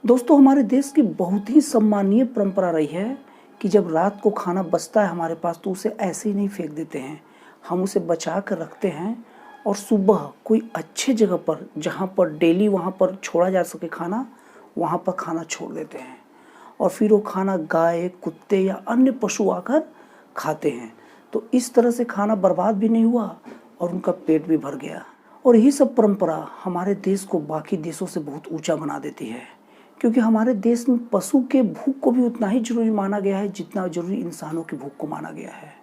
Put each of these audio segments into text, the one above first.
दोस्तों, हमारे देश की बहुत ही सम्मानीय परंपरा रही है कि जब रात को खाना बचता है हमारे पास तो उसे ऐसे ही नहीं फेंक देते हैं। हम उसे बचा कर रखते हैं और सुबह कोई अच्छे जगह पर, जहाँ पर डेली वहाँ पर छोड़ा जा सके खाना, वहाँ पर खाना छोड़ देते हैं और फिर वो खाना गाय, कुत्ते या अन्य पशु आकर खाते हैं। तो इस तरह से खाना बर्बाद भी नहीं हुआ और उनका पेट भी भर गया। और यही सब परंपरा हमारे देश को बाकी देशों से बहुत ऊंचा बना देती है, क्योंकि हमारे देश में पशु के भूख को भी उतना ही जरूरी माना गया है जितना जरूरी इंसानों की भूख को माना गया है।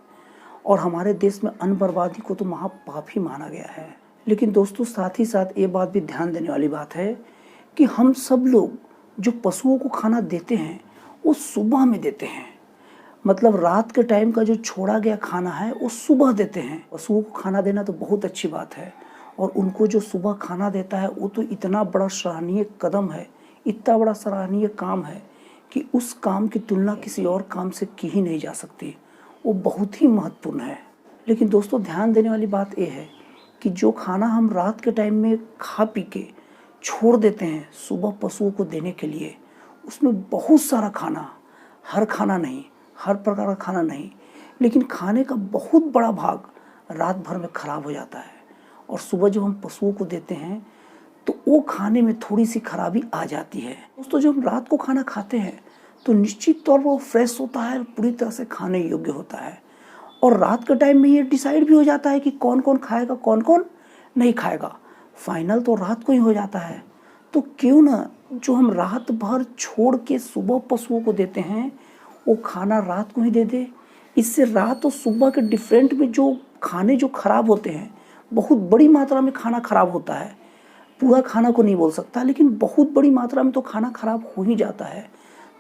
और हमारे देश में अन्न बर्बादी को तो महापाप ही माना गया है। लेकिन दोस्तों, साथ ही साथ ये बात भी ध्यान देने वाली बात है कि हम सब लोग जो पशुओं को खाना देते हैं वो सुबह में देते हैं। मतलब रात के टाइम का जो छोड़ा गया खाना है वो सुबह देते हैं। पशुओं को खाना देना तो बहुत अच्छी बात है, और उनको जो सुबह खाना देता है वो तो इतना बड़ा सराहनीय कदम है, इतना बड़ा सराहनीय काम है कि उस काम की तुलना किसी और काम से की ही नहीं जा सकती। वो बहुत ही महत्वपूर्ण है। लेकिन दोस्तों, ध्यान देने वाली बात यह है कि जो खाना हम रात के टाइम में खा पी के छोड़ देते हैं सुबह पशुओं को देने के लिए, उसमें बहुत सारा खाना, हर खाना नहीं, हर प्रकार का खाना नहीं, लेकिन खाने का बहुत बड़ा भाग रात भर में खराब हो जाता है। और सुबह जब हम पशुओं को देते हैं तो वो खाने में थोड़ी सी खराबी आ जाती है। दोस्तों, जब हम रात को खाना खाते हैं तो निश्चित तौर पर वो फ्रेश होता है, पूरी तरह से खाने योग्य होता है। और रात के टाइम में ये डिसाइड भी हो जाता है कि कौन कौन खाएगा, कौन कौन नहीं खाएगा। फाइनल तो रात को ही हो जाता है। तो क्यों ना जो हम रात भर छोड़ के सुबह पशुओं को देते हैं वो खाना रात को ही दे दे। इससे रात और सुबह के डिफरेंट में जो खाने जो खराब होते हैं, बहुत बड़ी मात्रा में खाना खराब होता है। पूरा खाना को नहीं बोल सकता, लेकिन बहुत बड़ी मात्रा में तो खाना खराब हो ही जाता है।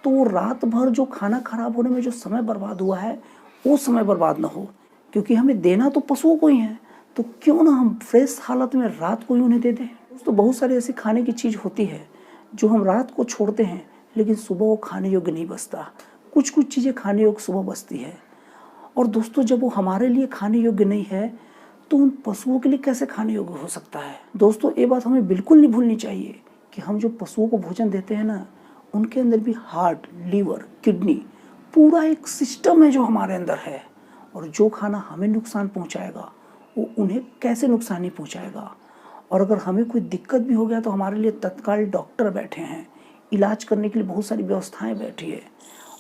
तो वो रात भर जो खाना खराब होने में जो समय बर्बाद हुआ है वो समय बर्बाद ना हो, क्योंकि हमें देना तो पशुओं को ही है। तो क्यों ना हम फ्रेश हालत में रात को ही उन्हें दे दें। तो बहुत सारी ऐसी खाने की चीज़ होती है जो हम रात को छोड़ते हैं लेकिन सुबह वो खाने योग्य नहीं बचता। कुछ कुछ चीज़ें खाने योग्य सुबह बचती है। और दोस्तों, जब वो हमारे लिए खाने योग्य नहीं है तो उन पशुओं के लिए कैसे खाने योग्य हो सकता है। दोस्तों, ये बात हमें बिल्कुल नहीं भूलनी चाहिए कि हम जो पशुओं को भोजन देते हैं ना, उनके अंदर भी हार्ट, लीवर, किडनी, पूरा एक सिस्टम है जो हमारे अंदर है। और जो खाना हमें नुकसान पहुंचाएगा वो उन्हें कैसे नुकसान नहीं पहुंचाएगा। और अगर हमें कोई दिक्कत भी हो गया तो हमारे लिए तत्काल डॉक्टर बैठे हैं, इलाज करने के लिए बहुत सारी व्यवस्थाएं बैठी है।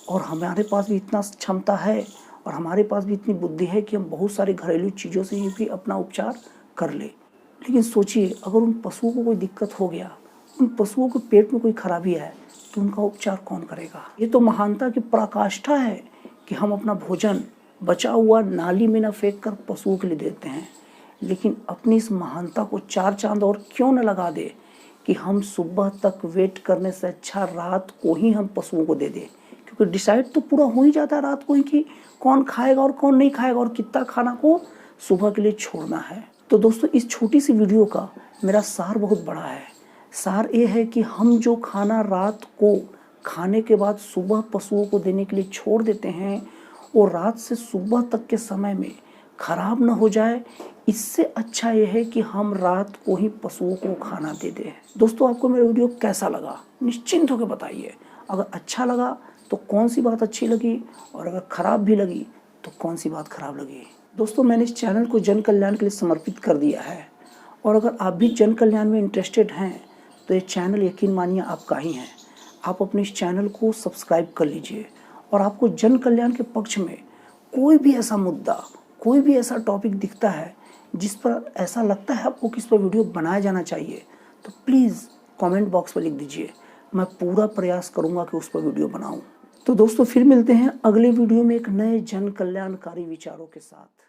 और हमारे पास भी इतना क्षमता है और हमारे पास भी इतनी बुद्धि है कि हम बहुत सारी घरेलू चीज़ों से भी अपना उपचार कर ले। लेकिन सोचिए, अगर उन पशुओं को कोई दिक्कत हो गया, उन पशुओं के पेट में कोई खराबी है, तो उनका उपचार कौन करेगा। ये तो महानता की पराकाष्ठा है कि हम अपना भोजन बचा हुआ नाली में न फेंक कर पशुओं के लिए देते हैं। लेकिन अपनी इस महानता को चार चांद और क्यों न लगा दे कि हम सुबह तक वेट करने से अच्छा रात को ही हम पशुओं को दे दें, क्योंकि डिसाइड तो पूरा हो ही जाता है रात को ही कि कौन खाएगा और कौन नहीं खाएगा और कितना खाना को सुबह के लिए छोड़ना है। तो दोस्तों, इस छोटी सी वीडियो का मेरा सार बहुत बड़ा है। सार ये है कि हम जो खाना रात को खाने के बाद सुबह पशुओं को देने के लिए छोड़ देते हैं वो रात से सुबह तक के समय में खराब ना हो जाए। इससे अच्छा ये है कि हम रात को ही पशुओं को खाना दे दें। दोस्तों, आपको मेरा वीडियो कैसा लगा निश्चिंत होकर बताइए। अगर अच्छा लगा तो कौन सी बात अच्छी लगी, और अगर खराब भी लगी तो कौन सी बात खराब लगी। दोस्तों, मैंने इस चैनल को जन कल्याण के लिए समर्पित कर दिया है, और अगर आप भी जन कल्याण में इंटरेस्टेड हैं तो ये चैनल यकीन मानिए आपका ही है। आप अपने इस चैनल को सब्सक्राइब कर लीजिए, और आपको जन कल्याण के पक्ष में कोई भी ऐसा मुद्दा, कोई भी ऐसा टॉपिक दिखता है जिस पर ऐसा लगता है आपको कि इस पर वीडियो बनाया जाना चाहिए, तो प्लीज़ कमेंट बॉक्स में लिख दीजिए। मैं पूरा प्रयास करूँगा कि उस पर वीडियो बनाऊँ। तो दोस्तों, फिर मिलते हैं अगले वीडियो में एक नए जन कल्याणकारी विचारों के साथ।